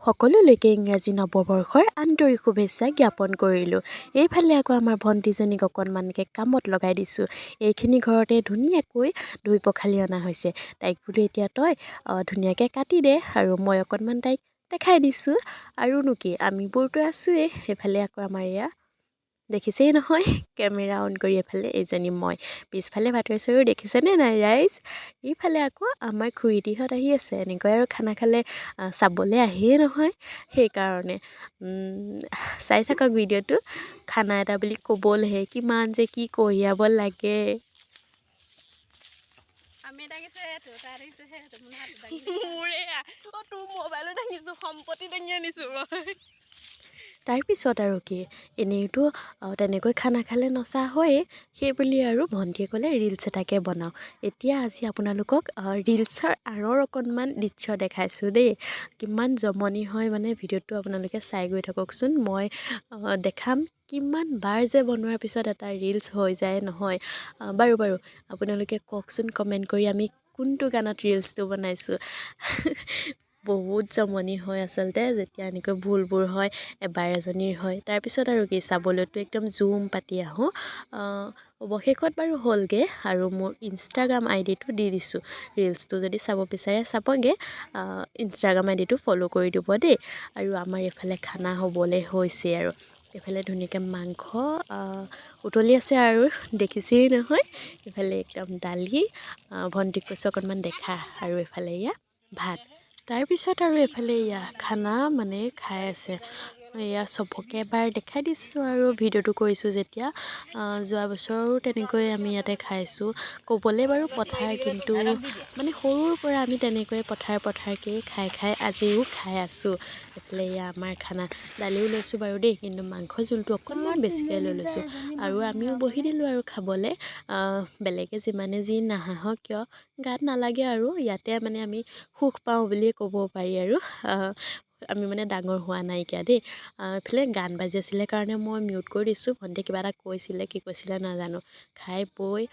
সকলোলৈকে ইংৰাজী নৱবৰ্ষৰ আন্তৰিক শুভেচ্ছা জ্ঞাপন কৰিলোঁ। এইফালে আকৌ আমাৰ ভণ্টিজনীক অকণমানকৈ কামত লগাই দিছোঁ। এইখিনি ঘৰতে ধুনীয়াকৈ ধুই পখালি অনা হৈছে। তাইক বোলো এতিয়া তই ধুনীয়াকৈ কাটি দে আৰু মই অকণমান তাইক দেখাই দিছোঁ। আৰুনো কি আমিবোৰতো আছোৱেই। সেইফালে আকৌ আমাৰ এয়া দেখিছেই নহয় কেমেৰা অন কৰি এফালে এইজনী মই, পিছফালে বাতৰি চৰিও দেখিছেনে নাই ৰাইজ? ইফালে আকৌ আমাৰ খুৰীটিহঁত আহি আছে। এনেকৈ আৰু খানা খালে চাবলৈ আহিয়ে নহয়, সেইকাৰণে চাই থাকক ভিডিঅ'টো। খানা এটা বুলি ক'বলৈহে কিমান যে কি কঢ়িয়াব লাগে। তাৰপিছত আৰু কি এনেইতো তেনেকৈ খানা খালে নচা হয়েই, সেই বুলি আৰু ভণ্টিয়ে ক'লে ৰিলচ এটাকে বনাওঁ। এতিয়া আজি আপোনালোকক ৰিলচৰ আঁৰৰ অকণমান দৃশ্য দেখাইছোঁ দেই। কিমান জমনি হয় মানে ভিডিঅ'টো আপোনালোকে চাই গৈ থাককচোন। মই দেখাম কিমান বাৰ যে বনোৱাৰ পিছত এটা ৰিলচ হৈ যায় নহয়। বাৰু আপোনালোকে কওকচোন কমেণ্ট কৰি আমি কোনটো গানত ৰিলচটো বনাইছোঁ। বহুত জমনি হয় আচলতে যেতিয়া এনেকৈ ভুলবোৰ হয়, এবাৰ এজনীৰ হয়। তাৰপিছত আৰু কি চাবলৈতো একদম জুম পাতি আহোঁ। অৱশেষত বাৰু হ'লগৈ আৰু মোৰ ইনষ্টাগ্ৰাম আইডিটো দি দিছোঁ। ৰিলচটো যদি চাব বিচাৰে চাবগৈ, ইনষ্টাগ্ৰাম আইডিটো ফ'ল' কৰি দিব দেই। আৰু আমাৰ এইফালে খানা হ'বলৈ হৈছে আৰু এইফালে ধুনীয়াকৈ মাংস উতলি আছে আৰু দেখিছেই নহয়। এইফালে একদম দালি, ভণ্টিক কৈছোঁ অকণমান দেখা, আৰু এইফালে এয়া ভাত। তাৰপিছত আৰু এইফালে এয়া খানা মানে খাই আছে। এয়া চবকে এবাৰ দেখাই দিছোঁ আৰু ভিডিঅ'টো কৰিছোঁ যেতিয়া। যোৱা বছৰো তেনেকৈ আমি ইয়াতে খাইছোঁ। ক'বলৈ বাৰু পথাৰ, কিন্তু মানে সৰুৰ পৰা আমি তেনেকৈ পথাৰকৈয়ে খাই আজিও খাই আছোঁ। এইফালে এয়া আমাৰ খানা, দালিও লৈছোঁ বাৰু দেই, কিন্তু মাংস জোলটো অকণমান বেছিকৈ লৈ লৈছোঁ। আৰু আমিও বহি দিলোঁ আৰু খাবলৈ। বেলেগে যিমানে যি নাহাঁহক কিয় গাত নালাগে আৰু ইয়াতে মানে আমি সুখ পাওঁ বুলিয়ে ক'ব পাৰি আৰু। আমি মানে ডাঙৰ হোৱা নাইকিয়া দেই। এইফালে গান বাজি আছিলে কাৰণে মই মিউট কৰি দিছোঁ। ভণ্টিয়ে কিবা এটা কৈছিলে, কি কৈছিলে নাজানো। খাই বৈ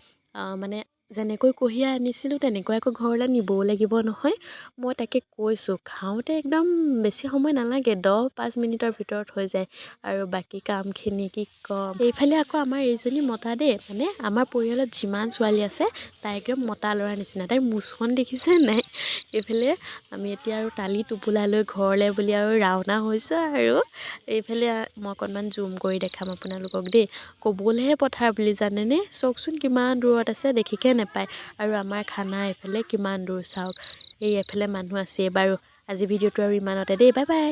মানে যেনেকৈ কঢ়িয়াই আনিছিলোঁ তেনেকৈ আকৌ ঘৰলৈ নিবও লাগিব নহয়। মই তাকে কৈছোঁ খাওঁতে একদম বেছি সময় নালাগে, 10-5 মিনিটৰ ভিতৰত হৈ যায়। আৰু বাকী কামখিনি কি ক'ম। এইফালে আকৌ আমাৰ এইজনী মতা দেই, মানে আমাৰ পৰিয়ালত যিমান ছোৱালী আছে তাই একদম মতা ল'ৰাৰ নিচিনা। তাইৰ মুচখন দেখিছে নাই? এইফালে আমি এতিয়া আৰু টালি টোপোলা লৈ ঘৰলৈ বুলি আৰু ৰাওনা হৈছোঁ আৰু। এইফালে মই অকণমান জুম কৰি দেখাম আপোনালোকক দেই। ক'বলৈহে পথাৰ বুলি জানেনে? চাওকচোন কিমান দূৰত আছে, দেখিকৈ নেপায়। আৰু আমাৰ খানা এইফালে কিমান দূৰ চাওক। এই এফালে মানুহ আছে বাৰু। আজি ভিডিঅ'টো আৰু ইমানতে দেই, বাই বাই।